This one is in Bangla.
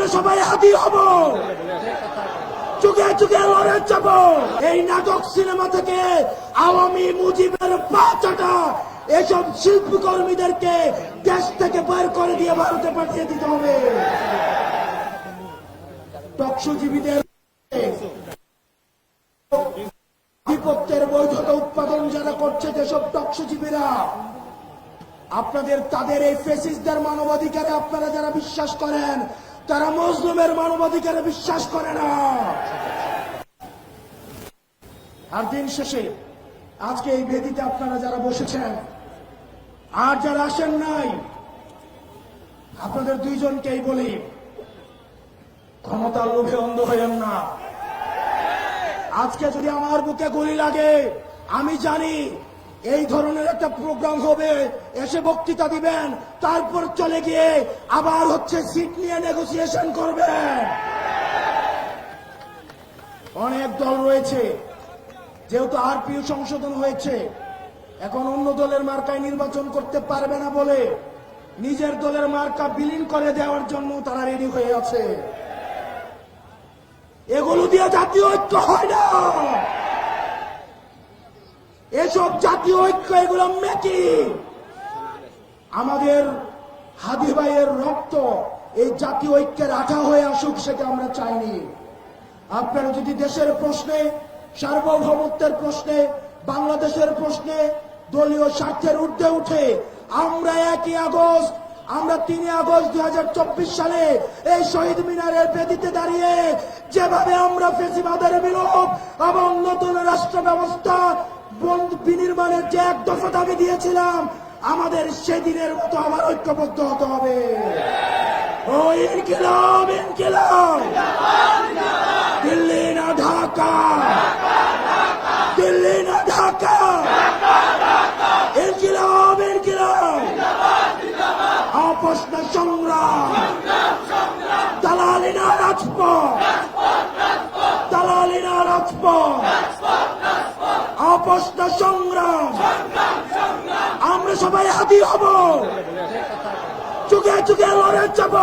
আমরা সবাই হাতি হব, যুগে যুগে লড়ে যাব। এই নাটক সিনেমা থেকে আওয়ামী মুজিবের পাচাটা এসব শিল্পকর্মীদেরকে দেশ থেকে বের করে দিয়ে ভারতে পাঠিয়ে দিতে হবে। টকশোজীবীদের আধিপত্যের বৈধতা উৎপাদন যারা করছে, যেসব টকশোজীবীরা আপনাদের তাদের এই ফেসিস্টদের মানবাধিকারে আপনারা যারা বিশ্বাস করেন, তারা মজলুমের মানবাধিকারে বিশ্বাস করে না। আর দিন শেষে আজকে এই বেদিতে আপনারা যারা বসেছেন আর যারা আসেন নাই, আপনাদের দুইজনকেই বলি, ক্ষমতার লোভে অন্ধ হইেন না। আজকে যদি আমার বুকে গুলি লাগে, আমি জানি এই ধরনের একটা প্রোগ্রাম হবে, এসে বক্তৃতা দিবেন, তারপর চলে গিয়ে আবার হচ্ছে সিট নিয়ে নেগোসিয়েশন করবেন। অনেক দল রয়েছে, যেহেতু আরপিও সংশোধন হয়েছে, এখন অন্য দলের মার্কায় নির্বাচন করতে পারবে না বলে নিজের দলের মার্কা বিলীন করে দেওয়ার জন্য তারা রেডি হয়ে আছে। এগুলো দিয়ে জাতীয় ঐক্য হয় না। এসব জাতীয় ঐক্য এগুলো মেকি। আমাদের হাদি ভাইয়ের রক্ত এই জাতীয় ঐক্যের আঠা হয়ে আসুক, সেটা আমরা চাইনি। আপনারা যদি দেশের প্রশ্নে, সার্বভৌমত্বের প্রশ্নে, বাংলাদেশের প্রশ্নে দলীয় স্বার্থের ঊর্ধ্বে উঠে আমরা 1 আগস্ট, আমরা 3 আগস্ট 2024 সালে এই শহীদ মিনারের বেদিতে দাঁড়িয়ে যেভাবে আমরা ফ্যাসিবাদের বিলোপ এবং নতুন রাষ্ট্র ব্যবস্থা বিনির্মাণের যে এক দফা দাবি দিয়েছিলাম, আমাদের সেদিনের মতো আবার ঐক্যবদ্ধ হতে হবে। ও ইনকিলাব, ইনকিলাব, দিল্লি না ঢাকা, দিল্লি না ঢাকা, ইনকিলাব, ইনকিলাব, আপোষ না সংগ্রাম, দালালি না রাজপথ, দালালি না রাজপথ, আপোষ না সংগ্রাম। আমরা সবাই হাতি হব, যুগে যুগে লড়ে যাব।